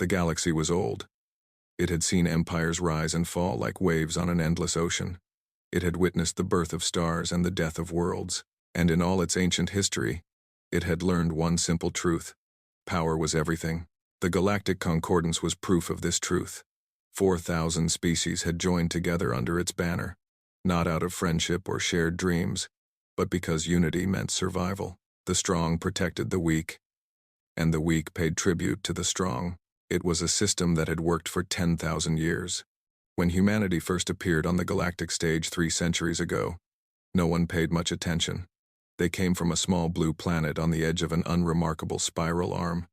The galaxy was old. It had seen empires rise and fall like waves on an endless ocean. It had witnessed the birth of stars and the death of worlds, and in all its ancient history, it had learned one simple truth: power was everything. The Galactic Concordance was proof of this truth. 4,000 species had joined together under its banner, not out of friendship or shared dreams, but because unity meant survival. The strong protected the weak, and the weak paid tribute to the strong. It was a system that had worked for 10,000 years. When humanity first appeared on the galactic stage 3 centuries ago, no one paid much attention. They came from a small blue planet on the edge of an unremarkable spiral arm.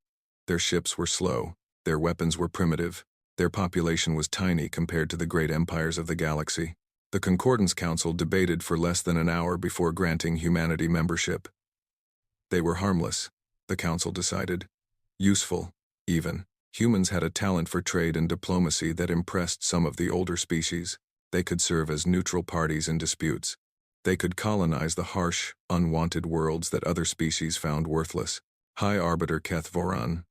Their ships were slow, their weapons were primitive, their population was tiny compared to the great empires of the galaxy. The Concordance Council debated for less than an hour before granting humanity membership. They were harmless, the council decided. Useful, even. Humans had a talent for trade and diplomacy that impressed some of the older species. They could serve as neutral parties in disputes. They could colonize the harsh, unwanted worlds that other species found worthless. High Arbiter Keth Voran,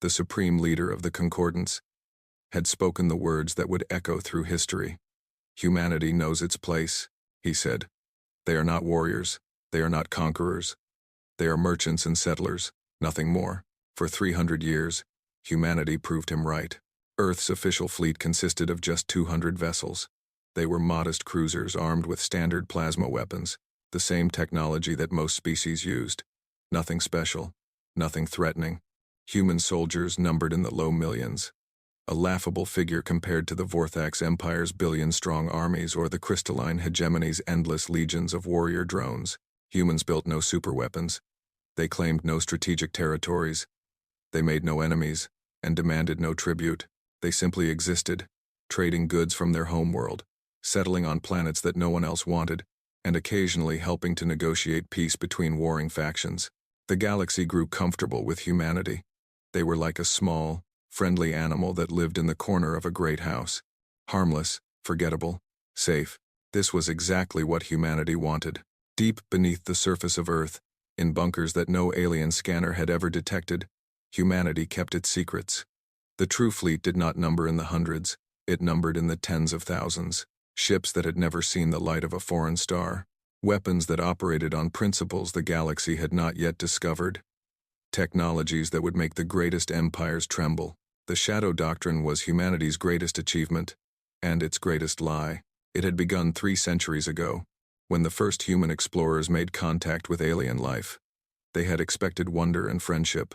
the supreme leader of the Concordance, had spoken the words that would echo through history. Humanity knows its place, he said. They are not warriors, they are not conquerors. They are merchants and settlers, nothing more. For 300 years, humanity proved him right. Earth's official fleet consisted of just 200 vessels. They were modest cruisers armed with standard plasma weapons, the same technology that most species used. Nothing special, nothing threatening. Human soldiers numbered in the low millions. A laughable figure compared to the Vorthax Empire's billion-strong armies or the crystalline hegemony's endless legions of warrior drones. Humans built no superweapons. They claimed no strategic territories. They made no enemies, and demanded no tribute. They simply existed, trading goods from their homeworld, settling on planets that no one else wanted, and occasionally helping to negotiate peace between warring factions. The galaxy grew comfortable with humanity. They were like a small, friendly animal that lived in the corner of a great house. Harmless, forgettable, safe. This was exactly what humanity wanted. Deep beneath the surface of Earth, in bunkers that no alien scanner had ever detected, humanity kept its secrets. The true fleet did not number in the hundreds, it numbered in the tens of thousands. Ships that had never seen the light of a foreign star. Weapons that operated on principles the galaxy had not yet discovered. Technologies that would make the greatest empires tremble. The Shadow Doctrine was humanity's greatest achievement, and its greatest lie. It had begun 3 centuries ago, when the first human explorers made contact with alien life. They had expected wonder and friendship.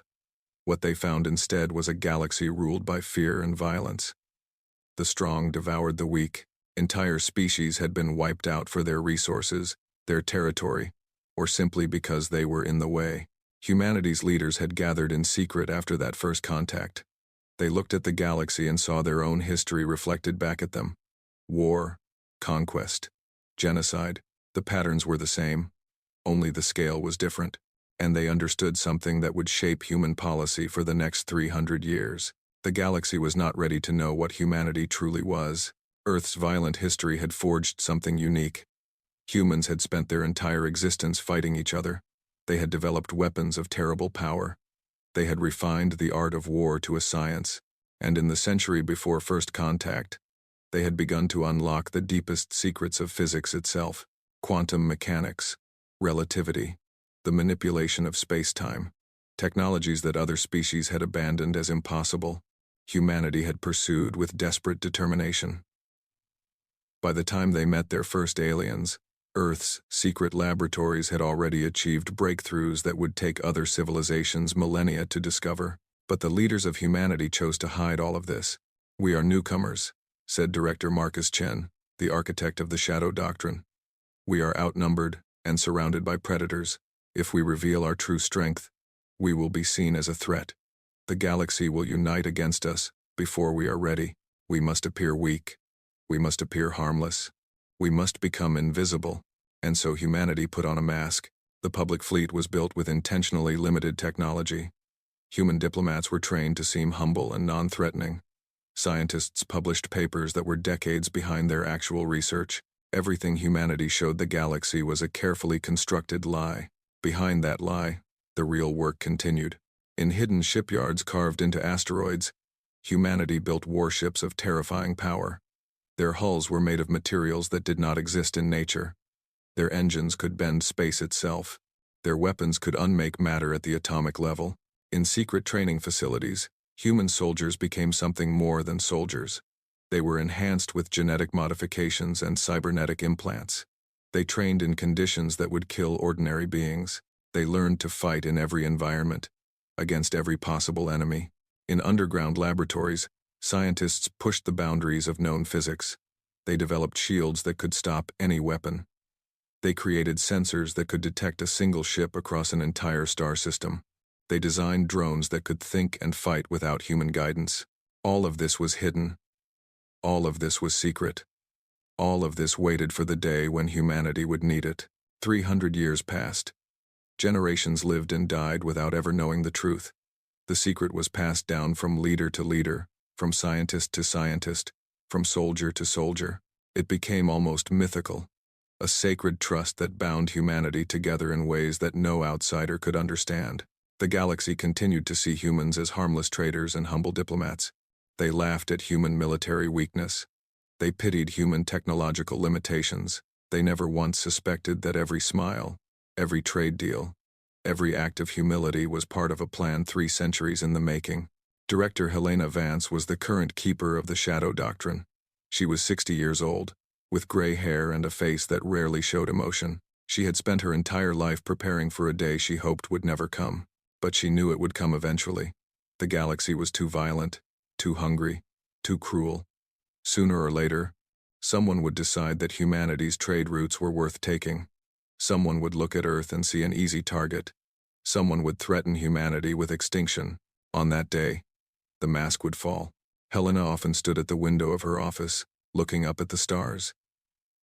What they found instead was a galaxy ruled by fear and violence. The strong devoured the weak. Entire species had been wiped out for their resources, their territory, or simply because they were in the way. Humanity's leaders had gathered in secret after that first contact. They looked at the galaxy and saw their own history reflected back at them. War, conquest, genocide. The patterns were the same, only the scale was different, and they understood something that would shape human policy for the next 300 years. The galaxy was not ready to know what humanity truly was. Earth's violent history had forged something unique. Humans had spent their entire existence fighting each other. They had developed weapons of terrible power. They had refined the art of war to a science, and in the century before first contact, they had begun to unlock the deepest secrets of physics itself: quantum mechanics, relativity, the manipulation of space-time, technologies that other species had abandoned as impossible. Humanity had pursued with desperate determination. By the time they met their first aliens, Earth's secret laboratories had already achieved breakthroughs that would take other civilizations millennia to discover. But the leaders of humanity chose to hide all of this. "We are newcomers," said Director Marcus Chen, the architect of the Shadow Doctrine. "We are outnumbered and surrounded by predators. If we reveal our true strength, we will be seen as a threat. The galaxy will unite against us before we are ready. We must appear weak. We must appear harmless. We must become invisible." And so humanity put on a mask. The public fleet was built with intentionally limited technology. Human diplomats were trained to seem humble and non-threatening. Scientists published papers that were decades behind their actual research. Everything humanity showed the galaxy was a carefully constructed lie. Behind that lie, the real work continued. In hidden shipyards carved into asteroids, Humanity built warships of terrifying power. Their hulls were made of materials that did not exist in nature. Their engines could bend space itself. Their weapons could unmake matter at the atomic level. In secret training facilities, human soldiers became something more than soldiers. They were enhanced with genetic modifications and cybernetic implants. They trained in conditions that would kill ordinary beings. They learned to fight in every environment, against every possible enemy. In underground laboratories, scientists pushed the boundaries of known physics. They developed shields that could stop any weapon. They created sensors that could detect a single ship across an entire star system. They designed drones that could think and fight without human guidance. All of this was hidden. All of this was secret. All of this waited for the day when humanity would need it. 300 years passed. Generations lived and died without ever knowing the truth. The secret was passed down from leader to leader, from scientist to scientist, from soldier to soldier. It became almost mythical, a sacred trust that bound humanity together in ways that no outsider could understand. The galaxy continued to see humans as harmless traders and humble diplomats. They laughed at human military weakness. They pitied human technological limitations. They never once suspected that every smile, every trade deal, every act of humility was part of a plan 3 centuries in the making. Director Helena Vance was the current keeper of the Shadow Doctrine. She was 60 years old, with gray hair and a face that rarely showed emotion. She had spent her entire life preparing for a day she hoped would never come. But she knew it would come eventually. The galaxy was too violent, too hungry, too cruel. Sooner or later, someone would decide that humanity's trade routes were worth taking. Someone would look at Earth and see an easy target. Someone would threaten humanity with extinction. On that day, the mask would fall. Helena often stood at the window of her office, looking up at the stars.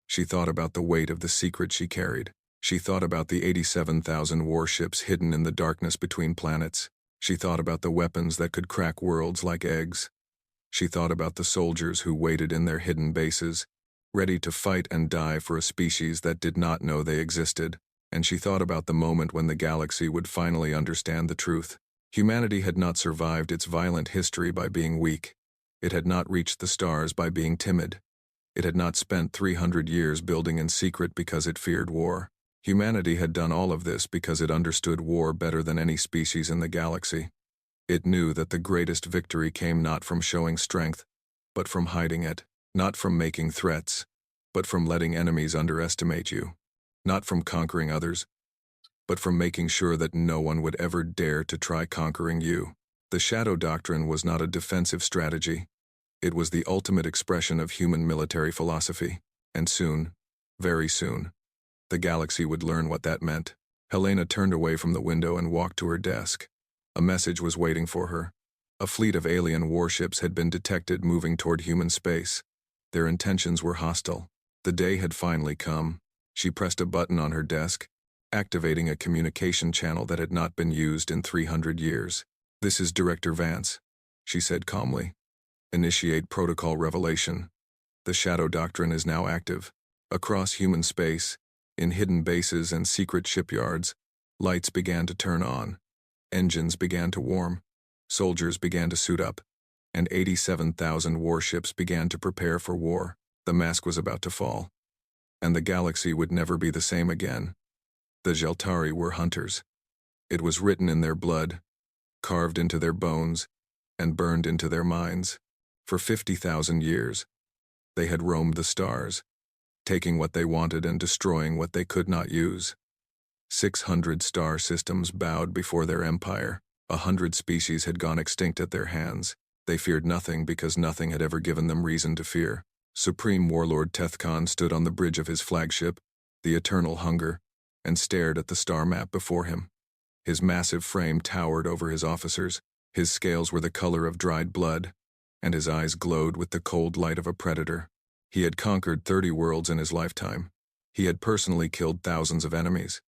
She thought about the weight of the secret she carried. She thought about the 87,000 warships hidden in the darkness between planets. She thought about the weapons that could crack worlds like eggs. She thought about the soldiers who waited in their hidden bases, ready to fight and die for a species that did not know they existed. And she thought about the moment when the galaxy would finally understand the truth. Humanity had not survived its violent history by being weak. It had not reached the stars by being timid. It had not spent 300 years building in secret because it feared war. Humanity had done all of this because it understood war better than any species in the galaxy. It knew that the greatest victory came not from showing strength, but from hiding it, not from making threats, but from letting enemies underestimate you, not from conquering others, but from making sure that no one would ever dare to try conquering you. The Shadow Doctrine was not a defensive strategy. It was the ultimate expression of human military philosophy, and soon, very soon, the galaxy would learn what that meant. Helena turned away from the window and walked to her desk. A message was waiting for her. A fleet of alien warships had been detected moving toward human space. Their intentions were hostile. The day had finally come. She pressed a button on her desk, activating a communication channel that had not been used in 300 years. "This is Director Vance," she said calmly. "Initiate protocol revelation. The Shadow Doctrine is now active. Across human space, in hidden bases and secret shipyards, lights began to turn on. Engines began to warm. Soldiers began to suit up. And 87,000 warships began to prepare for war. The mask was about to fall. And the galaxy would never be the same again. The Zelari were hunters. It was written in their blood, carved into their bones, and burned into their minds. For 50,000 years, they had roamed the stars, taking what they wanted and destroying what they could not use. 600 star systems bowed before their empire. 100 species had gone extinct at their hands. They feared nothing because nothing had ever given them reason to fear. Supreme Warlord Tethkon stood on the bridge of his flagship, the Eternal Hunger, and stared at the star map before him. His massive frame towered over his officers. His scales were the color of dried blood, and his eyes glowed with the cold light of a predator. He had conquered 30 worlds in his lifetime. He had personally killed thousands of enemies.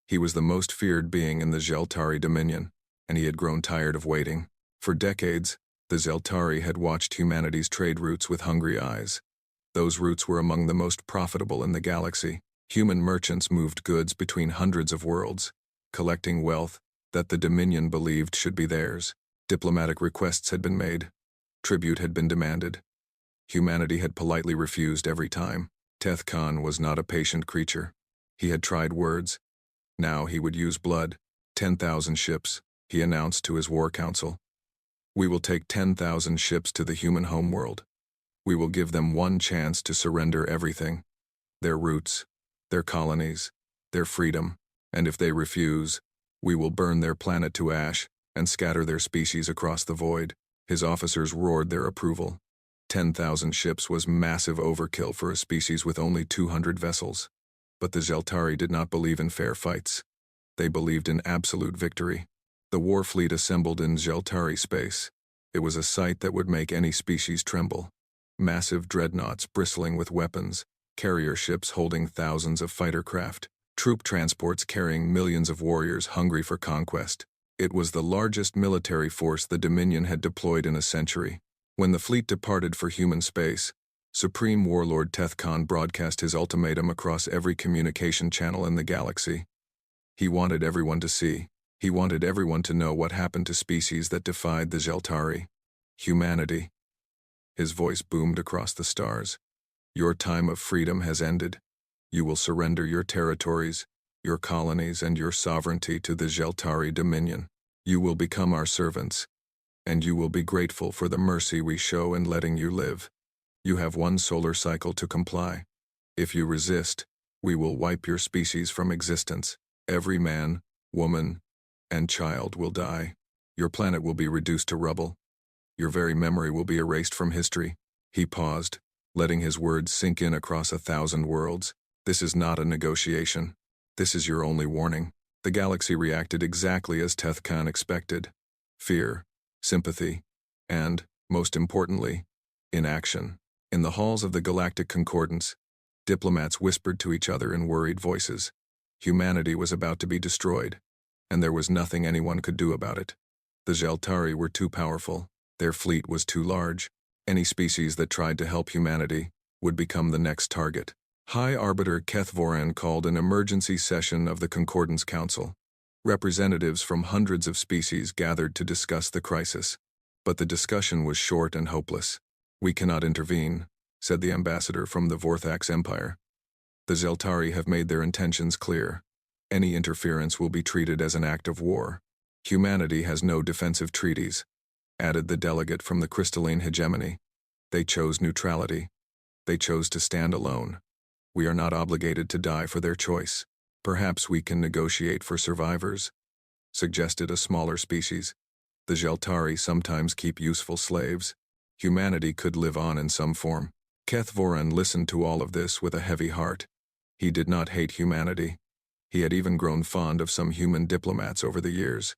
He was the most feared being in the Zelari Dominion, and he had grown tired of waiting. For decades, the Zelari had watched humanity's trade routes with hungry eyes. Those routes were among the most profitable in the galaxy. Human merchants moved goods between hundreds of worlds, collecting wealth that the Dominion believed should be theirs. Diplomatic requests had been made. Tribute had been demanded. Humanity had politely refused every time. Teth Khan was not a patient creature. He had tried words. Now he would use blood. 10,000 ships, he announced to his war council. We will take 10,000 ships to the human homeworld. We will give them one chance to surrender everything. Their roots, their colonies, their freedom, and if they refuse, we will burn their planet to ash and scatter their species across the void. His officers roared their approval. 10,000 ships was massive overkill for a species with only 200 vessels. But the Zeltari did not believe in fair fights. They believed in absolute victory. The war fleet assembled in Zeltari space. It was a sight that would make any species tremble. Massive dreadnoughts bristling with weapons, carrier ships holding thousands of fighter craft, troop transports carrying millions of warriors hungry for conquest. It was the largest military force the Dominion had deployed in a century. When the fleet departed for human space, Supreme Warlord Teth Khan broadcast his ultimatum across every communication channel in the galaxy. He wanted everyone to see. He wanted everyone to know what happened to species that defied the Zeltari. Humanity. His voice boomed across the stars. Your time of freedom has ended. You will surrender your territories, your colonies, and your sovereignty to the Zeltari Dominion. You will become our servants, and you will be grateful for the mercy we show in letting you live. You have one solar cycle to comply. If you resist, we will wipe your species from existence. Every man, woman, and child will die. Your planet will be reduced to rubble. Your very memory will be erased from history. He paused, letting his words sink in across 1,000 worlds. This is not a negotiation. This is your only warning. The galaxy reacted exactly as Teth Khan expected. Fear, sympathy, and, most importantly, inaction. In the halls of the Galactic Concordance, diplomats whispered to each other in worried voices. Humanity was about to be destroyed, and there was nothing anyone could do about it. The Zeltari were too powerful. Their fleet was too large. Any species that tried to help humanity would become the next target. High Arbiter Keth Voran called an emergency session of the Concordance Council. Representatives from hundreds of species gathered to discuss the crisis. But the discussion was short and hopeless. We cannot intervene, said the ambassador from the Vorthax Empire. The Zeltari have made their intentions clear. Any interference will be treated as an act of war. Humanity has no defensive treaties, added the delegate from the crystalline hegemony. They chose neutrality. They chose to stand alone. We are not obligated to die for their choice. Perhaps we can negotiate for survivors, suggested a smaller species. The Zeltari sometimes keep useful slaves. Humanity could live on in some form. Keth Voran listened to all of this with a heavy heart. He did not hate humanity. He had even grown fond of some human diplomats over the years.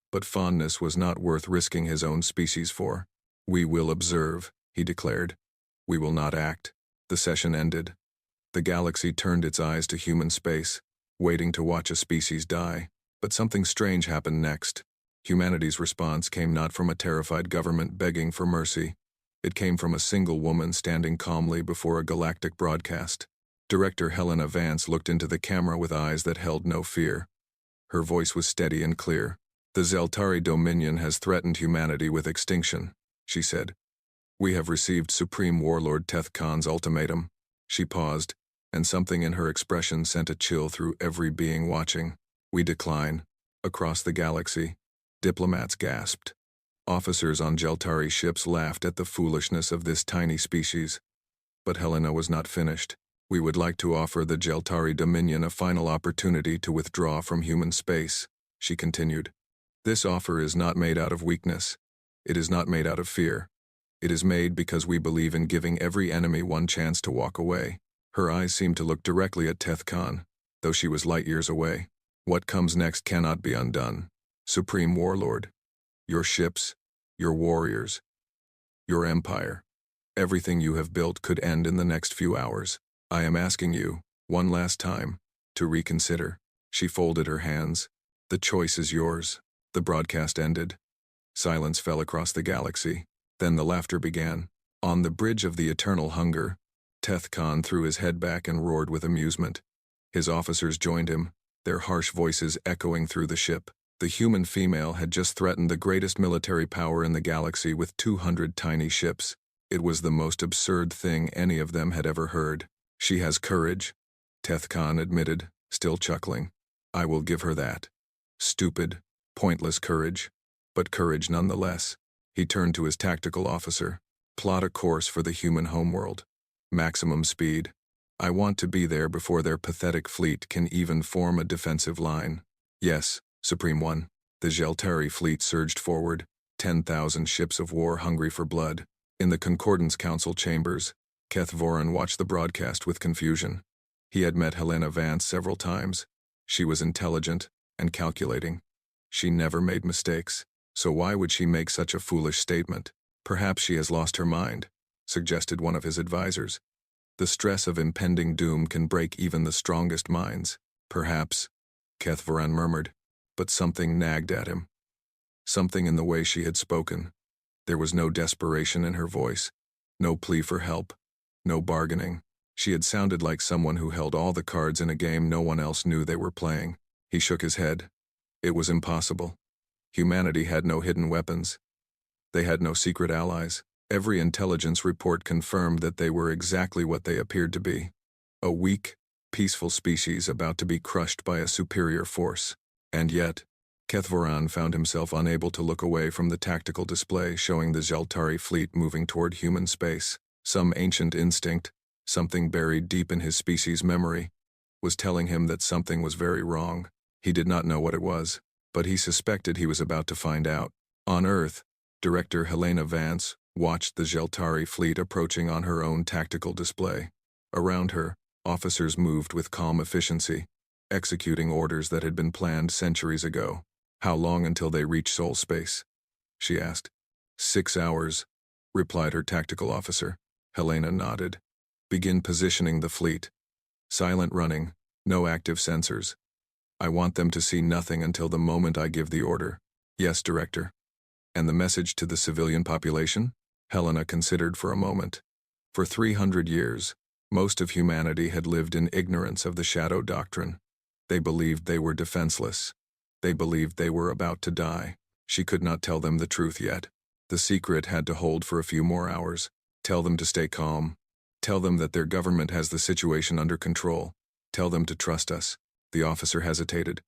But fondness was not worth risking his own species for. We will observe, he declared. We will not act. The session ended. The galaxy turned its eyes to human space, waiting to watch a species die. But something strange happened next. Humanity's response came not from a terrified government begging for mercy. It came from a single woman standing calmly before a galactic broadcast. Director Helena Vance looked into the camera with eyes that held no fear. Her voice was steady and clear. The Zeltari Dominion has threatened humanity with extinction, she said. We have received Supreme Warlord Teth Khan's ultimatum. She paused, and something in her expression sent a chill through every being watching. We decline. Across the galaxy, diplomats gasped. Officers on Zeltari ships laughed at the foolishness of this tiny species. But Helena was not finished. We would like to offer the Zeltari Dominion a final opportunity to withdraw from human space, she continued. This offer is not made out of weakness. It is not made out of fear. It is made because we believe in giving every enemy one chance to walk away. Her eyes seemed to look directly at Teth Khan, though she was light years away. What comes next cannot be undone. Supreme Warlord, your ships, your warriors, your empire, everything you have built could end in the next few hours. I am asking you, one last time, to reconsider. She folded her hands. The choice is yours. The broadcast ended. Silence fell across the galaxy. Then the laughter began. On the bridge of the eternal hunger, Teth Khan threw his head back and roared with amusement. His officers joined him, their harsh voices echoing through the ship. The human female had just threatened the greatest military power in the galaxy with 200 tiny ships. It was the most absurd thing any of them had ever heard. She has courage, Tethkan admitted, still chuckling. I will give her that. Stupid, pointless courage, but courage nonetheless. He turned to his tactical officer. Plot a course for the human homeworld. Maximum speed. I want to be there before their pathetic fleet can even form a defensive line. Yes, Supreme One. The Zelari fleet surged forward, 10,000 ships of war hungry for blood. In the Concordance Council chambers, Keth Voran watched the broadcast with confusion. He had met Helena Vance several times. She was intelligent and calculating. She never made mistakes, so why would she make such a foolish statement? Perhaps she has lost her mind, suggested one of his advisors. The stress of impending doom can break even the strongest minds. Perhaps, Keth Voran murmured, but something nagged at him. Something in the way she had spoken. There was no desperation in her voice, no plea for help, no bargaining. She had sounded like someone who held all the cards in a game no one else knew they were playing. He shook his head. It was impossible. Humanity had no hidden weapons. They had no secret allies. Every intelligence report confirmed that they were exactly what they appeared to be. A weak, peaceful species about to be crushed by a superior force. And yet, Keth Voran found himself unable to look away from the tactical display showing the Zelari fleet moving toward human space. Some ancient instinct, something buried deep in his species' memory, was telling him that something was very wrong. He did not know what it was, but he suspected he was about to find out. On Earth, Director Helena Vance watched the Zelari fleet approaching on her own tactical display. Around her, officers moved with calm efficiency, executing orders that had been planned centuries ago. How long until they reach Sol space? She asked. 6 hours, replied her tactical officer. Helena nodded. Begin positioning the fleet. Silent running, no active sensors. I want them to see nothing until the moment I give the order. Yes, Director. And the message to the civilian population? Helena considered for a moment. For 300 years, most of humanity had lived in ignorance of the shadow doctrine. They believed they were defenseless. They believed they were about to die. She could not tell them the truth yet. The secret had to hold for a few more hours. Tell them to stay calm. Tell them that their government has the situation under control. Tell them to trust us. The officer hesitated.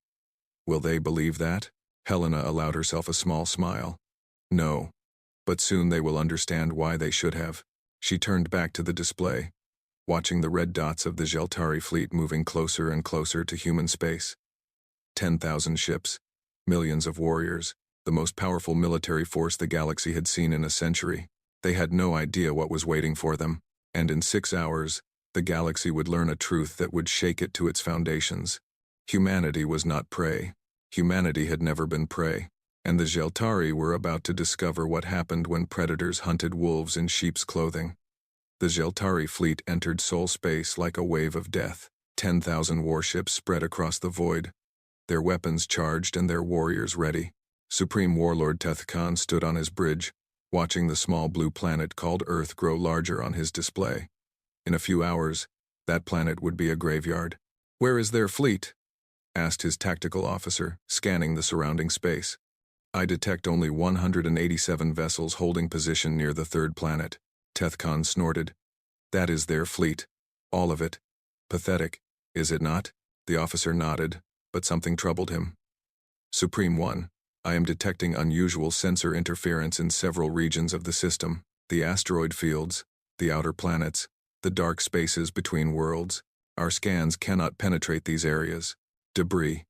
Will they believe that? Helena allowed herself a small smile. No. But soon they will understand why they should have. She turned back to the display, watching the red dots of the Zelari fleet moving closer and closer to human space. 10,000 ships, millions of warriors, the most powerful military force the galaxy had seen in a century. They had no idea what was waiting for them, and in 6 hours, the galaxy would learn a truth that would shake it to its foundations. Humanity was not prey. Humanity had never been prey, and the Zelari were about to discover what happened when predators hunted wolves in sheep's clothing. The Zelari fleet entered Sol space like a wave of death. 10,000 warships spread across the void, their weapons charged and their warriors ready. Supreme Warlord Tethkan stood on his bridge, watching the small blue planet called Earth grow larger on his display. In a few hours, that planet would be a graveyard. Where is their fleet? Asked his tactical officer, scanning the surrounding space. I detect only 187 vessels holding position near the third planet. Tethkan snorted. That is their fleet. All of it. Pathetic, is it not? The officer nodded, but something troubled him. Supreme One, I am detecting unusual sensor interference in several regions of the system. The asteroid fields, the outer planets, the dark spaces between worlds. Our scans cannot penetrate these areas. Debris.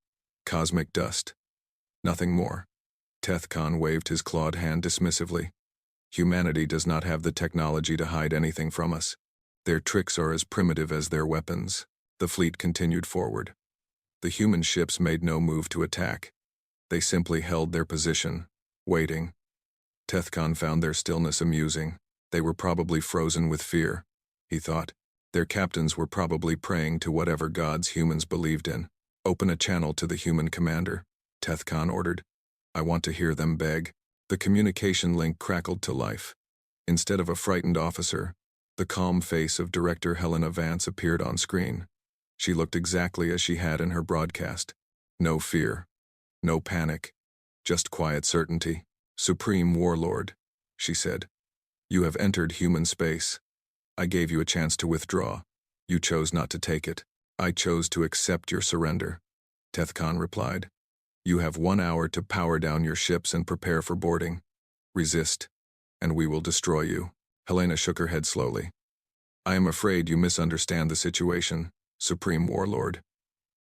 Cosmic dust. Nothing more. Tethkan waved his clawed hand dismissively. Humanity does not have the technology to hide anything from us. Their tricks are as primitive as their weapons. The fleet continued forward. The human ships made no move to attack. They simply held their position, waiting. Tethkan found their stillness amusing. They were probably frozen with fear, he thought. Their captains were probably praying to whatever gods humans believed in. Open a channel to the human commander, Tethkan ordered. I want to hear them beg. The communication link crackled to life. Instead of a frightened officer, the calm face of Director Helena Vance appeared on screen. She looked exactly as she had in her broadcast. No fear. No panic. Just quiet certainty. Supreme Warlord, she said. You have entered human space. I gave you a chance to withdraw. You chose not to take it. I chose to accept your surrender. Tethkon replied. You have 1 hour to power down your ships and prepare for boarding. Resist, and we will destroy you. Helena shook her head slowly. I am afraid you misunderstand the situation, Supreme Warlord.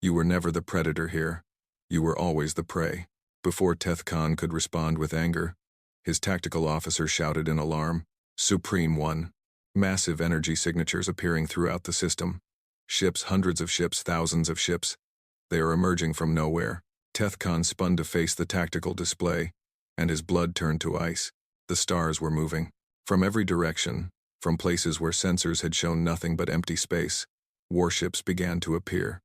You were never the predator here. You were always the prey. Before Tethkon could respond with anger, his tactical officer shouted in alarm, Supreme One. Massive energy signatures appearing throughout the system. Ships, hundreds of ships, thousands of ships. They are emerging from nowhere. Tethkon spun to face the tactical display, and his blood turned to ice. The stars were moving. From every direction, from places where sensors had shown nothing but empty space, warships began to appear.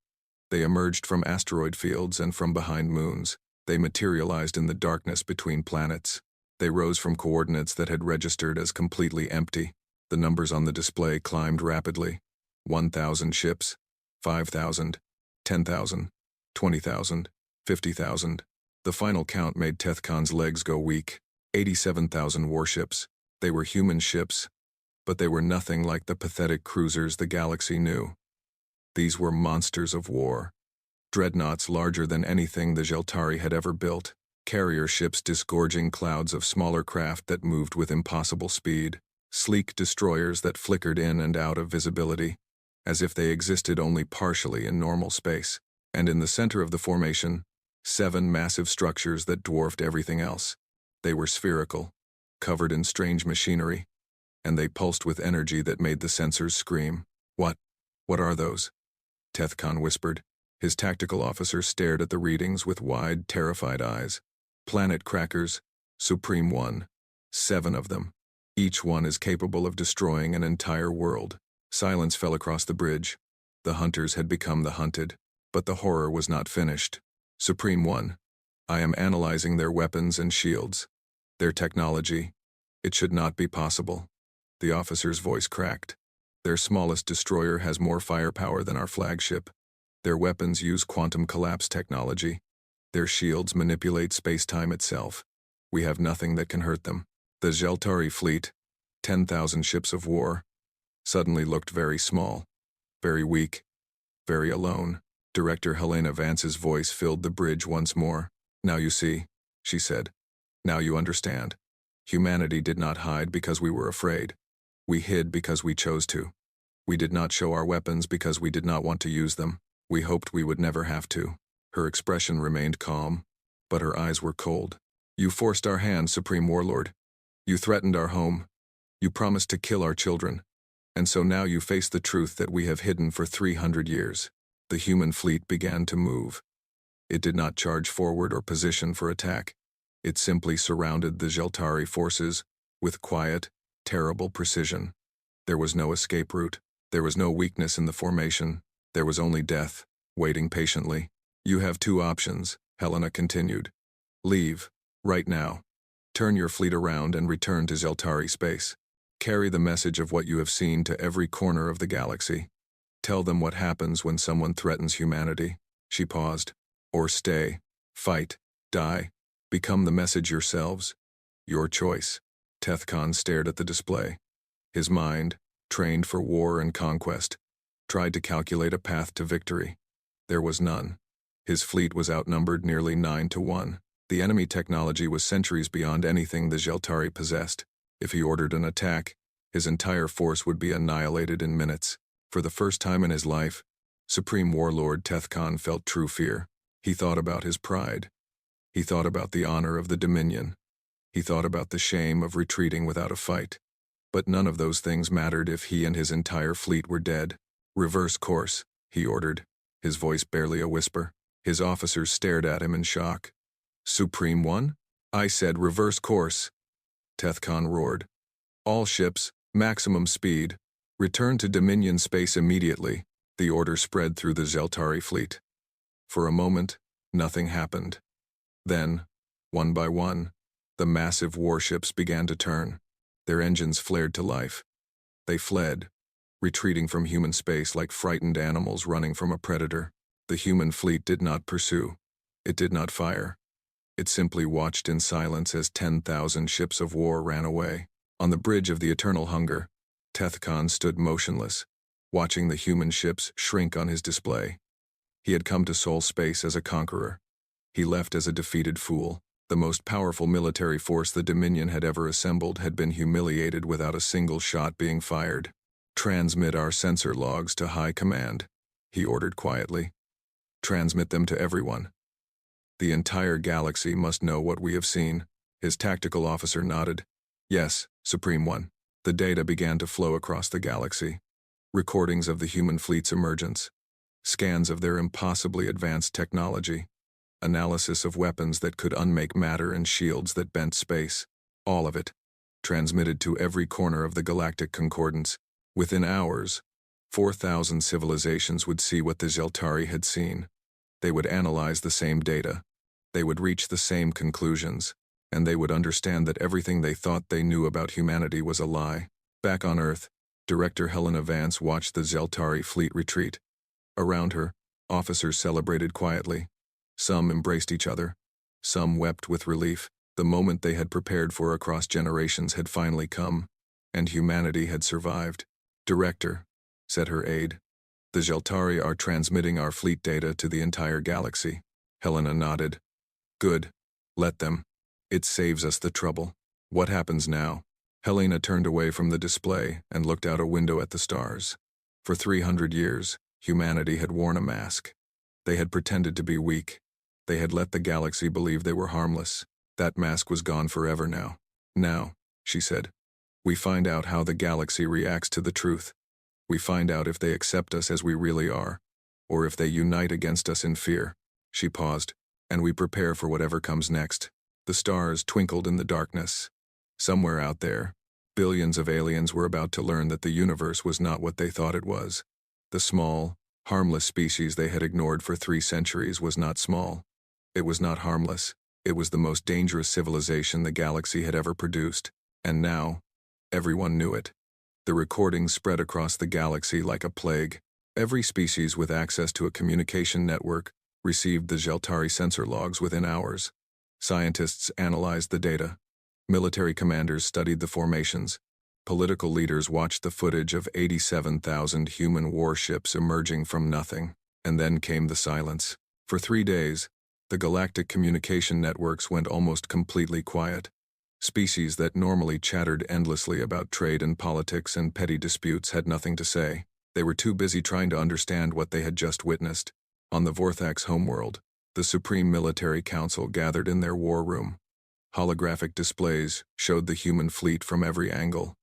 They emerged from asteroid fields and from behind moons. They materialized in the darkness between planets. They rose from coordinates that had registered as completely empty. The numbers on the display climbed rapidly. 1,000 ships, 5,000, 10,000, 20,000, 50,000. The final count made Tethkon's legs go weak. 87,000 warships. They were human ships, but they were nothing like the pathetic cruisers the galaxy knew. These were monsters of war. Dreadnoughts larger than anything the Zelari had ever built. Carrier ships disgorging clouds of smaller craft that moved with impossible speed. Sleek destroyers that flickered in and out of visibility, as if they existed only partially in normal space. And in the center of the formation, 7 massive structures that dwarfed everything else. They were spherical, covered in strange machinery, and they pulsed with energy that made the sensors scream. What are those? Tethkon whispered. His tactical officer stared at the readings with wide, terrified eyes. Planet crackers, Supreme One. 7 of them. Each one is capable of destroying an entire world. Silence fell across the bridge. The hunters had become the hunted, but the horror was not finished. Supreme One, I am analyzing their weapons and shields. Their technology. It should not be possible. The officer's voice cracked. Their smallest destroyer has more firepower than our flagship. Their weapons use quantum collapse technology. Their shields manipulate space-time itself. We have nothing that can hurt them. The Zelari fleet, 10,000 ships of war, suddenly looked very small, very weak, very alone. Director Helena Vance's voice filled the bridge once more. Now you see, she said. Now you understand. Humanity did not hide because we were afraid. We hid because we chose to. We did not show our weapons because we did not want to use them. We hoped we would never have to. Her expression remained calm, but her eyes were cold. You forced our hand, Supreme Warlord. You threatened our home. You promised to kill our children. And so now you face the truth that we have hidden for 300 years. The human fleet began to move. It did not charge forward or position for attack. It simply surrounded the Zelari forces with quiet, terrible precision. There was no escape route. There was no weakness in the formation. There was only death, waiting patiently. You have 2 options, Helena continued. Leave, right now. Turn your fleet around and return to Zelari space. Carry the message of what you have seen to every corner of the galaxy. Tell them what happens when someone threatens humanity. She paused. Or stay, fight, die, become the message yourselves. Your choice. Tethkon stared at the display. His mind, trained for war and conquest, tried to calculate a path to victory. There was none. His fleet was outnumbered nearly 9-1. The enemy technology was centuries beyond anything the Zelari possessed. If he ordered an attack, his entire force would be annihilated in minutes. For the first time in his life, Supreme Warlord Tethkon felt true fear. He thought about his pride. He thought about the honor of the Dominion. He thought about the shame of retreating without a fight. But none of those things mattered if he and his entire fleet were dead. Reverse course, he ordered, his voice barely a whisper. His officers stared at him in shock. Supreme One? I said reverse course. Tethkon roared. All ships, maximum speed. Return to Dominion space immediately. The order spread through the Zelari fleet. For a moment, nothing happened. Then, one by one, the massive warships began to turn. Their engines flared to life. They fled, retreating from human space like frightened animals running from a predator. The human fleet did not pursue. It did not fire. It simply watched in silence as 10,000 ships of war ran away. On the bridge of the Eternal Hunger, Tethkon stood motionless, watching the human ships shrink on his display. He had come to Sol Space as a conqueror. He left as a defeated fool. The most powerful military force the Dominion had ever assembled had been humiliated without a single shot being fired. "Transmit our sensor logs to High Command," he ordered quietly. "Transmit them to everyone. The entire galaxy must know what we have seen." His tactical officer nodded. "Yes, Supreme One." The data began to flow across the galaxy. Recordings of the human fleet's emergence. Scans of their impossibly advanced technology. Analysis of weapons that could unmake matter and shields that bent space. All of it, transmitted to every corner of the galactic concordance. Within hours, 4,000 civilizations would see what the Zelari had seen. They would analyze the same data. They would reach the same conclusions, and they would understand that everything they thought they knew about humanity was a lie. Back on Earth, Director Helena Vance watched the Zelari fleet retreat. Around her, officers celebrated quietly. Some embraced each other. Some wept with relief. The moment they had prepared for across generations had finally come, and humanity had survived. "Director," said her aide, "the Zelari are transmitting our fleet data to the entire galaxy." Helena nodded. "Good. Let them. It saves us the trouble. What happens now?" Helena turned away from the display and looked out a window at the stars. For 300 years, humanity had worn a mask. They had pretended to be weak. They had let the galaxy believe they were harmless. That mask was gone forever now. "Now," she said, "we find out how the galaxy reacts to the truth. We find out if they accept us as we really are, or if they unite against us in fear." She paused, "and we prepare for whatever comes next." The stars twinkled in the darkness. Somewhere out there, billions of aliens were about to learn that the universe was not what they thought it was. The small, harmless species they had ignored for 3 centuries was not small. It was not harmless. It was the most dangerous civilization the galaxy had ever produced. And now, everyone knew it. The recordings spread across the galaxy like a plague. Every species with access to a communication network received the Zelari sensor logs within hours. Scientists analyzed the data. Military commanders studied the formations. Political leaders watched the footage of 87,000 human warships emerging from nothing. And then came the silence. For 3 days, the galactic communication networks went almost completely quiet. Species that normally chattered endlessly about trade and politics and petty disputes had nothing to say. They were too busy trying to understand what they had just witnessed. On the Vorthax homeworld, the Supreme Military Council gathered in their war room. Holographic displays showed the human fleet from every angle.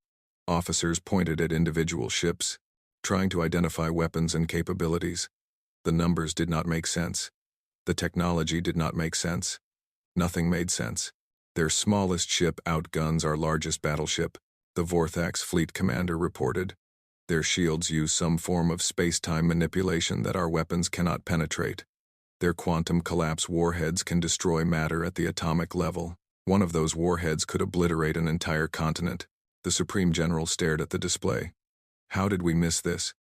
Officers pointed at individual ships, trying to identify weapons and capabilities. The numbers did not make sense. The technology did not make sense. Nothing made sense. "Their smallest ship outguns our largest battleship," the Vorthax fleet commander reported. "Their shields use some form of space-time manipulation that our weapons cannot penetrate. Their quantum collapse warheads can destroy matter at the atomic level. One of those warheads could obliterate an entire continent." The Supreme General stared at the display. "How did we miss this?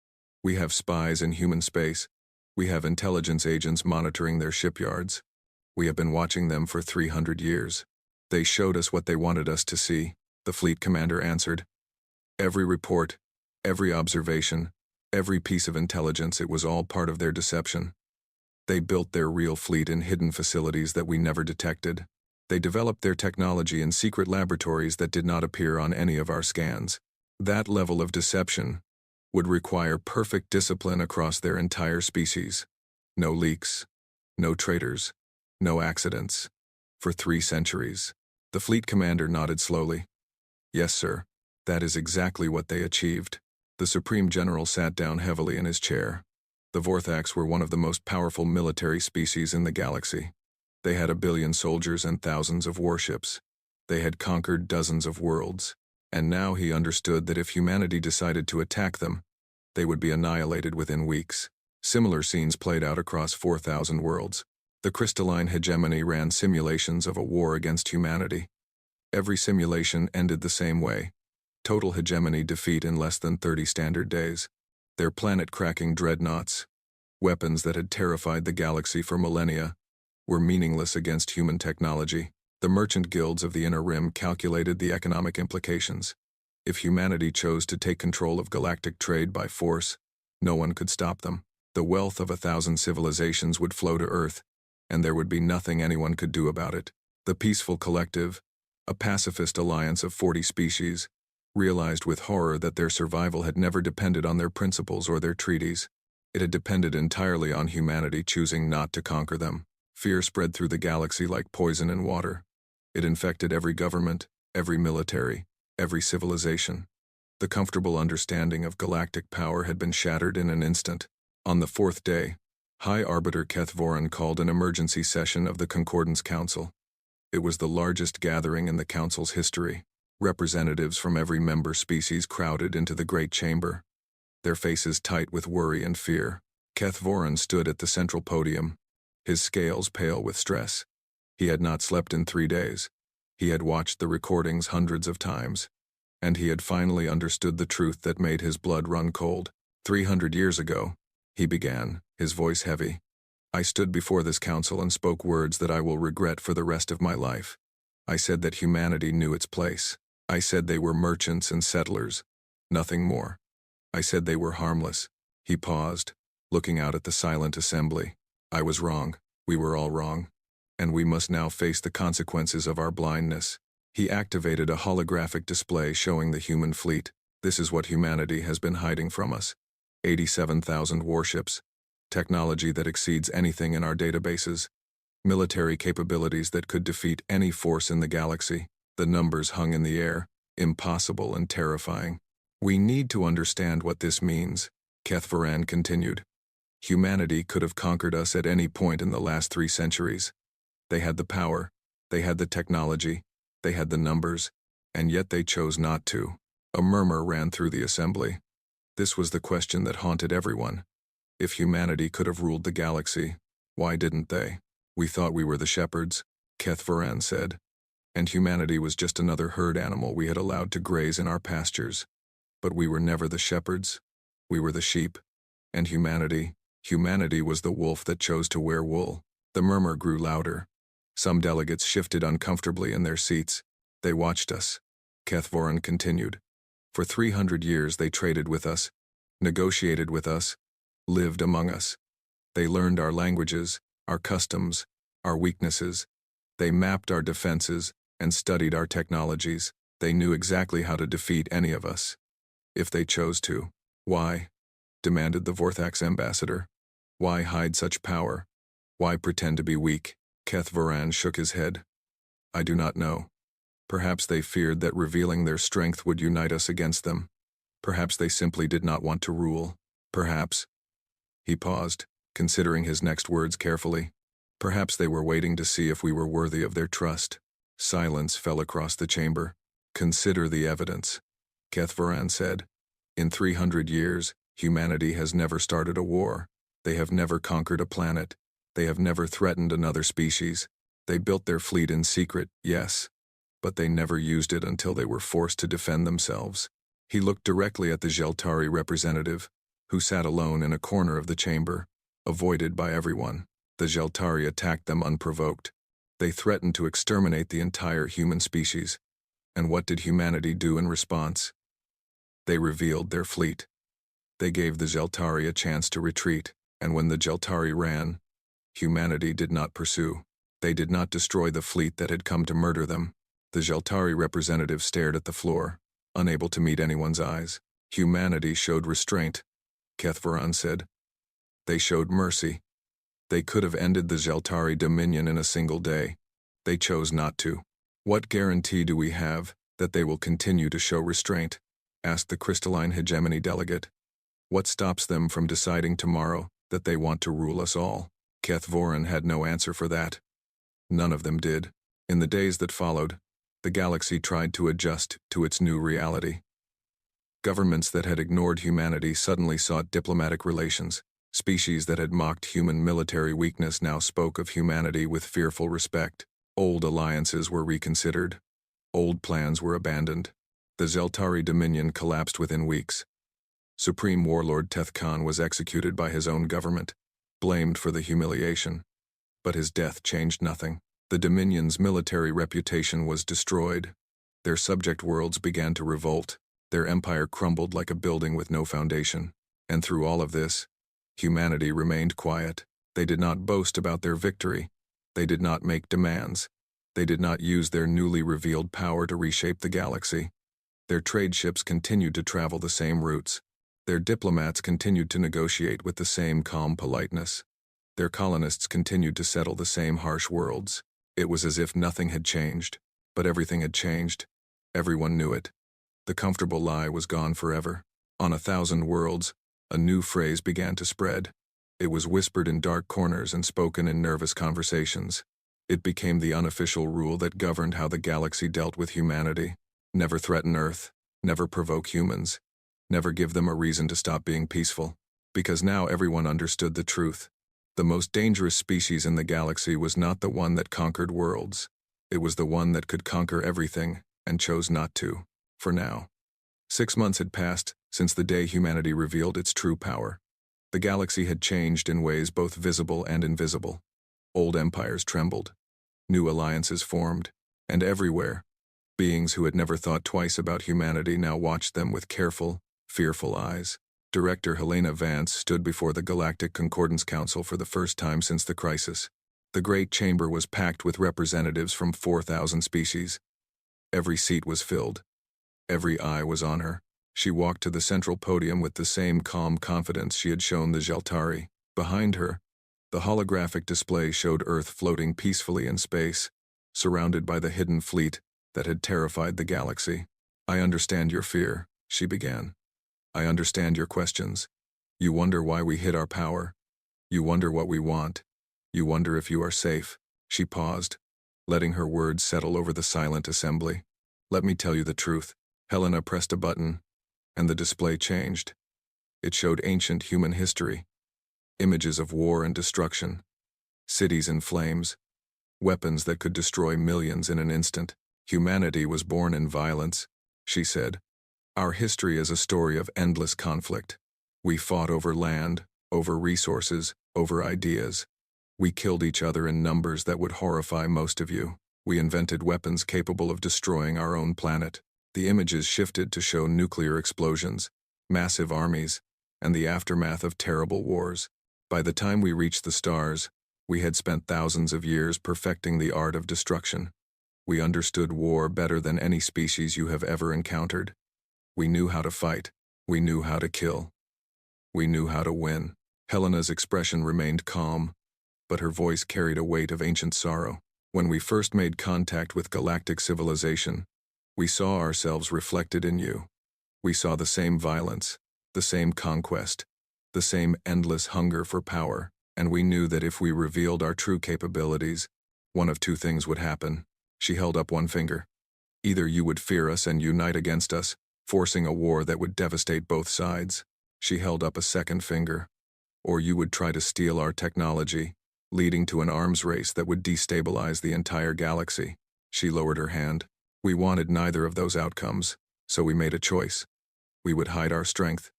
We have spies in human space. We have intelligence agents monitoring their shipyards. We have been watching them for 300 years. They showed us what they wanted us to see," the fleet commander answered. "Every report, every observation, every piece of intelligence, it was all part of their deception. They built their real fleet in hidden facilities that we never detected. They developed their technology in secret laboratories that did not appear on any of our scans. That level of deception would require perfect discipline across their entire species. No leaks, no traitors, no accidents. For 3 centuries. The fleet commander nodded slowly. "Yes, sir. That is exactly what they achieved." The Supreme General sat down heavily in his chair. The Vorthax were one of the most powerful military species in the galaxy. They had 1 billion soldiers and thousands of warships. They had conquered dozens of worlds. And now he understood that if humanity decided to attack them, they would be annihilated within weeks. Similar scenes played out across 4,000 worlds. The crystalline hegemony ran simulations of a war against humanity. Every simulation ended the same way. Total hegemony defeat in less than 30 standard days. Their planet-cracking dreadnoughts, weapons that had terrified the galaxy for millennia, were meaningless against human technology. The merchant guilds of the Inner Rim calculated the economic implications. If humanity chose to take control of galactic trade by force, no one could stop them. The wealth of 1,000 civilizations would flow to Earth, and there would be nothing anyone could do about it. The Peaceful Collective, a pacifist alliance of 40 species, realized with horror that their survival had never depended on their principles or their treaties. It had depended entirely on humanity choosing not to conquer them. Fear spread through the galaxy like poison in water. It infected every government, every military, every civilization. The comfortable understanding of galactic power had been shattered in an instant. On the 4th day, High Arbiter Keth Voran called an emergency session of the Concordance Council. It was the largest gathering in the Council's history. Representatives from every member species crowded into the great chamber, their faces tight with worry and fear. Keth Voran stood at the central podium, his scales pale with stress. He had not slept in 3 days. He had watched the recordings hundreds of times, and he had finally understood the truth that made his blood run cold. 300 years ago, he began, his voice heavy. I stood before this council and spoke words that I will regret for the rest of my life. I said that humanity knew its place. I said they were merchants and settlers, nothing more. I said they were harmless. He paused, looking out at the silent assembly. I was wrong. We were all wrong. And we must now face the consequences of our blindness. He activated a holographic display showing the human fleet. This is what humanity has been hiding from us. 87,000 warships, technology that exceeds anything in our databases, military capabilities that could defeat any force in the galaxy. The numbers hung in the air, impossible and terrifying. We need to understand what this means, Keth Voran continued. Humanity could have conquered us at any point in the last 3 centuries. They had the power, they had the technology, they had the numbers, and yet they chose not to. A murmur ran through the assembly. This was the question that haunted everyone. If humanity could have ruled the galaxy, why didn't they? We thought we were the shepherds, Keth Voran said, and humanity was just another herd animal we had allowed to graze in our pastures. But we were never the shepherds. We were the sheep. And humanity was the wolf that chose to wear wool. The murmur grew louder. Some delegates shifted uncomfortably in their seats. They watched us. Keth Voran continued. For 300 years they traded with us, negotiated with us, lived among us. They learned our languages, our customs, our weaknesses. They mapped our defenses and studied our technologies. They knew exactly how to defeat any of us, if they chose to. Why? Demanded the Vorthax ambassador. Why hide such power? Why pretend to be weak? Keth Voran shook his head. I do not know. Perhaps they feared that revealing their strength would unite us against them. Perhaps they simply did not want to rule. Perhaps. He paused, considering his next words carefully. Perhaps they were waiting to see if we were worthy of their trust. Silence fell across the chamber. Consider the evidence, Keth Voran said. In 300 years, humanity has never started a war. They have never conquered a planet. They have never threatened another species. They built their fleet in secret, yes, but they never used it until they were forced to defend themselves. He looked directly at the Zelari representative, who sat alone in a corner of the chamber, avoided by everyone. The Zelari attacked them unprovoked. They threatened to exterminate the entire human species. And what did humanity do in response? They revealed their fleet. They gave the Zelari a chance to retreat, and when the Zelari ran, humanity did not pursue. They did not destroy the fleet that had come to murder them. The Zelari representative stared at the floor, unable to meet anyone's eyes. Humanity showed restraint, Keth Voran said. They showed mercy. They could have ended the Zelari dominion in a single day. They chose not to. What guarantee do we have that they will continue to show restraint? Asked the Crystalline Hegemony delegate. What stops them from deciding tomorrow that they want to rule us all? Keth Voran had no answer for that. None of them did. In the days that followed, the galaxy tried to adjust to its new reality. Governments that had ignored humanity suddenly sought diplomatic relations. Species that had mocked human military weakness now spoke of humanity with fearful respect. Old alliances were reconsidered. Old plans were abandoned. The Zelari dominion collapsed within weeks. Supreme Warlord Teth Khan was executed by his own government, blamed for the humiliation. But his death changed nothing. The Dominion's military reputation was destroyed. Their subject worlds began to revolt. Their empire crumbled like a building with no foundation. And through all of this, humanity remained quiet. They did not boast about their victory. They did not make demands. They did not use their newly revealed power to reshape the galaxy. Their trade ships continued to travel the same routes. Their diplomats continued to negotiate with the same calm politeness. Their colonists continued to settle the same harsh worlds. It was as if nothing had changed, but everything had changed. Everyone knew it. The comfortable lie was gone forever. On 1,000 worlds, a new phrase began to spread. It was whispered in dark corners and spoken in nervous conversations. It became the unofficial rule that governed how the galaxy dealt with humanity. Never threaten Earth, never provoke humans, never give them a reason to stop being peaceful. Because now everyone understood the truth. The most dangerous species in the galaxy was not the one that conquered worlds. It was the one that could conquer everything and chose not to, for now. 6 months had passed since the day humanity revealed its true power. The galaxy had changed in ways both visible and invisible. Old empires trembled. New alliances formed. And everywhere, beings who had never thought twice about humanity now watched them with careful, fearful eyes. Director Helena Vance stood before the Galactic Concordance Council for the first time since the crisis. The great chamber was packed with representatives from 4,000 species. Every seat was filled. Every eye was on her. She walked to the central podium with the same calm confidence she had shown the Zelari. Behind her, the holographic display showed Earth floating peacefully in space, surrounded by the hidden fleet that had terrified the galaxy. "I understand your fear," she began. "I understand your questions. You wonder why we hid our power. You wonder what we want. You wonder if you are safe." She paused, letting her words settle over the silent assembly. "Let me tell you the truth." Helena pressed a button, and the display changed. It showed ancient human history. Images of war and destruction. Cities in flames. Weapons that could destroy millions in an instant. "Humanity was born in violence," she said. "Our history is a story of endless conflict. We fought over land, over resources, over ideas. We killed each other in numbers that would horrify most of you. We invented weapons capable of destroying our own planet." The images shifted to show nuclear explosions, massive armies, and the aftermath of terrible wars. By the time we reached the stars, we had spent thousands of years perfecting the art of destruction. We understood war better than any species you have ever encountered. We knew how to fight. We knew how to kill. We knew how to win. Helena's expression remained calm, but her voice carried a weight of ancient sorrow. "When we first made contact with galactic civilization, we saw ourselves reflected in you. We saw the same violence, the same conquest, the same endless hunger for power, and we knew that if we revealed our true capabilities, one of two things would happen." She held up one finger. "Either you would fear us and unite against us, forcing a war that would devastate both sides." She held up a second finger. "Or you would try to steal our technology, leading to an arms race that would destabilize the entire galaxy." She lowered her hand. "We wanted neither of those outcomes, so we made a choice. We would hide our strength.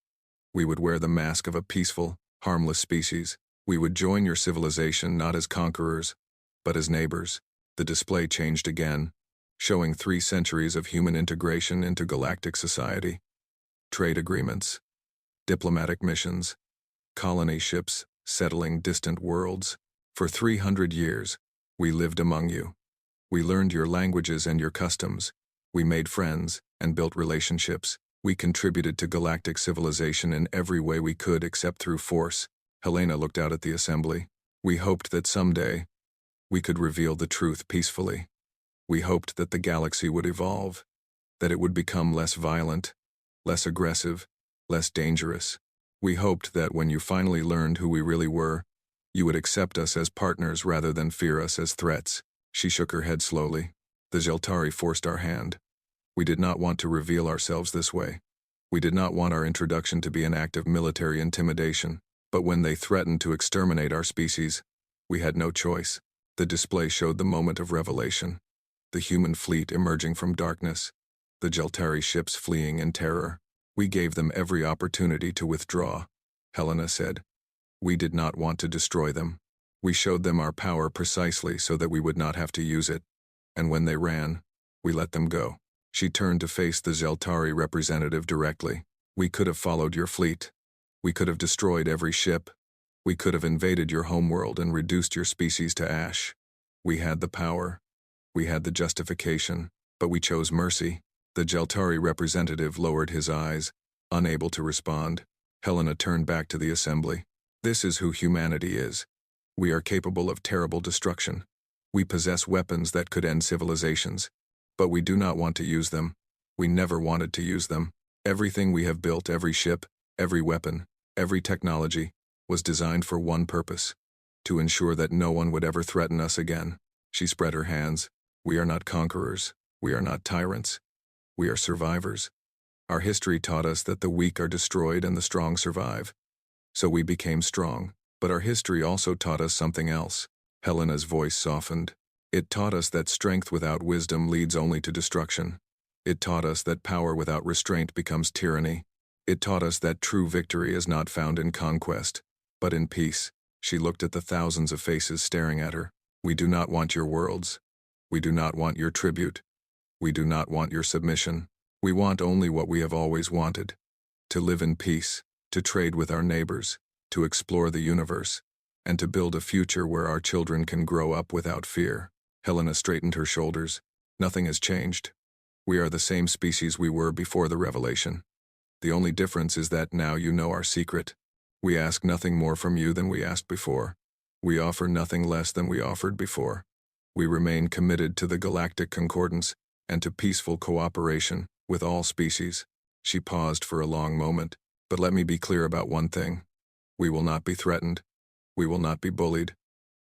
We would wear the mask of a peaceful, harmless species. We would join your civilization not as conquerors, but as neighbors." The display changed again, showing 3 centuries of human integration into galactic society. Trade agreements, diplomatic missions, colony ships settling distant worlds. For 300 years, we lived among you. We learned your languages and your customs. We made friends and built relationships. We contributed to galactic civilization in every way we could except through force. Helena looked out at the assembly. "We hoped that someday we could reveal the truth peacefully. We hoped that the galaxy would evolve, that it would become less violent, less aggressive, less dangerous. We hoped that when you finally learned who we really were, you would accept us as partners rather than fear us as threats." She shook her head slowly. "The Zelari forced our hand. We did not want to reveal ourselves this way. We did not want our introduction to be an act of military intimidation. But when they threatened to exterminate our species, we had no choice." The display showed the moment of revelation. The human fleet emerging from darkness. The Zelari ships fleeing in terror. "We gave them every opportunity to withdraw," Helena said. "We did not want to destroy them. We showed them our power precisely so that we would not have to use it, and when they ran, we let them go. She turned to face the Zelari representative directly. We could have followed your fleet. We could have destroyed every ship. We could have invaded your homeworld and reduced your species to ash. We had the power. We had the justification, but we chose mercy. The Zelari representative lowered his eyes, unable to respond. Helena turned back to the assembly. This is who humanity is. We are capable of terrible destruction. We possess weapons that could end civilizations, but we do not want to use them. We never wanted to use them. Everything we have built, every ship, every weapon, every technology, was designed for one purpose: to ensure that no one would ever threaten us again. She spread her hands. We are not conquerors. We are not tyrants. We are survivors. Our history taught us that the weak are destroyed and the strong survive. So we became strong. But our history also taught us something else. Helena's voice softened. It taught us that strength without wisdom leads only to destruction. It taught us that power without restraint becomes tyranny. It taught us that true victory is not found in conquest, but in peace. She looked at the thousands of faces staring at her. We do not want your worlds. We do not want your tribute. We do not want your submission. We want only what we have always wanted: to live in peace, to trade with our neighbors, to explore the universe, and to build a future where our children can grow up without fear. Helena straightened her shoulders. Nothing has changed. We are the same species we were before the revelation. The only difference is that now you know our secret. We ask nothing more from you than we asked before. We offer nothing less than we offered before. We remain committed to the Galactic Concordance and to peaceful cooperation with all species. She paused for a long moment. But let me be clear about one thing. We will not be threatened. We will not be bullied.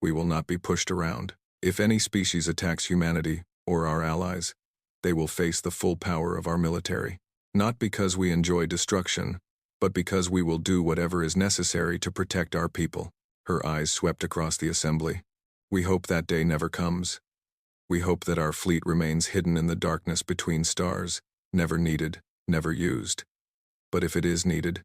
We will not be pushed around. If any species attacks humanity or our allies, they will face the full power of our military. Not because we enjoy destruction, but because we will do whatever is necessary to protect our people. Her eyes swept across the assembly. We hope that day never comes. We hope that our fleet remains hidden in the darkness between stars, never needed, never used. But if it is needed,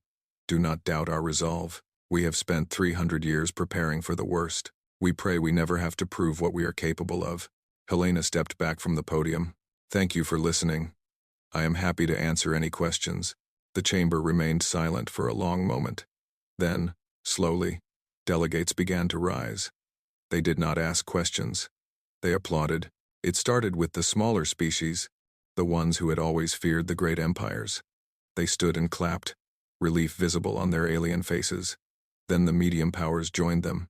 do not doubt our resolve. We have spent 300 years preparing for the worst. We pray we never have to prove what we are capable of. Helena stepped back from the podium. Thank you for listening. I am happy to answer any questions. The chamber remained silent for a long moment. Then, slowly, delegates began to rise. They did not ask questions. They applauded. It started with the smaller species, the ones who had always feared the great empires. They stood and clapped, relief visible on their alien faces. Then the medium powers joined them.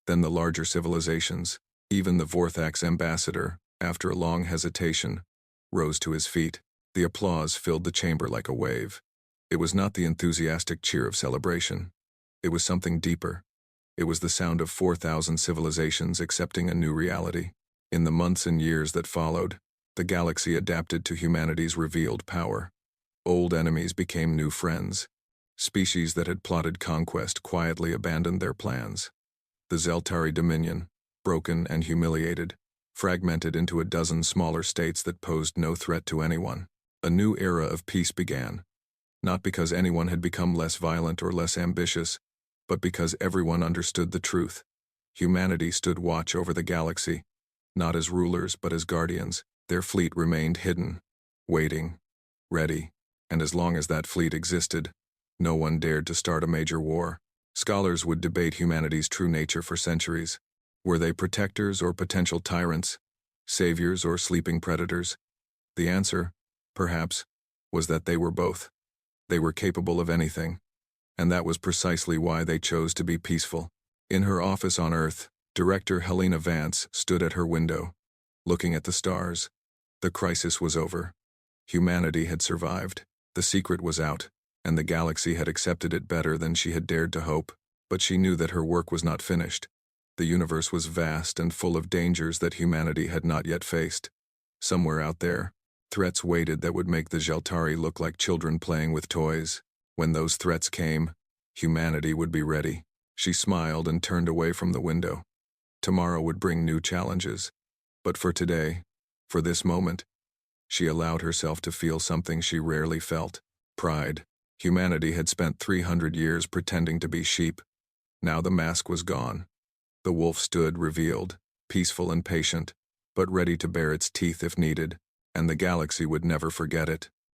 Then the larger civilizations. Even the Vorthax ambassador, after a long hesitation, rose to his feet. The applause filled the chamber like a wave. It was not the enthusiastic cheer of celebration. It was something deeper. It was the sound of 4,000 civilizations accepting a new reality. In the months and years that followed, the galaxy adapted to humanity's revealed power. Old enemies became new friends. Species that had plotted conquest quietly abandoned their plans. The Zelari dominion, broken and humiliated, fragmented into a dozen smaller states that posed no threat to anyone. A new era of peace began, not because anyone had become less violent or less ambitious, but because everyone understood the truth. Humanity stood watch over the galaxy, not as rulers but as guardians. Their fleet remained hidden, waiting, ready, and as long as that fleet existed, no one dared to start a major war. Scholars would debate humanity's true nature for centuries. Were they protectors or potential tyrants, saviors or sleeping predators? The answer, perhaps, was that they were both. They were capable of anything, and that was precisely why they chose to be peaceful. In her office on Earth, Director Helena Vance stood at her window, looking at the stars. The crisis was over. Humanity had survived. The secret was out, and the galaxy had accepted it better than she had dared to hope. But she knew that her work was not finished. The universe was vast and full of dangers that humanity had not yet faced. Somewhere out there, threats waited that would make the Zelari look like children playing with toys. When those threats came, humanity would be ready. She smiled and turned away from the window. Tomorrow would bring new challenges. But for today, for this moment, she allowed herself to feel something she rarely felt: pride. Humanity had spent 300 years pretending to be sheep. Now the mask was gone. The wolf stood revealed, peaceful and patient, but ready to bare its teeth if needed, and the galaxy would never forget it.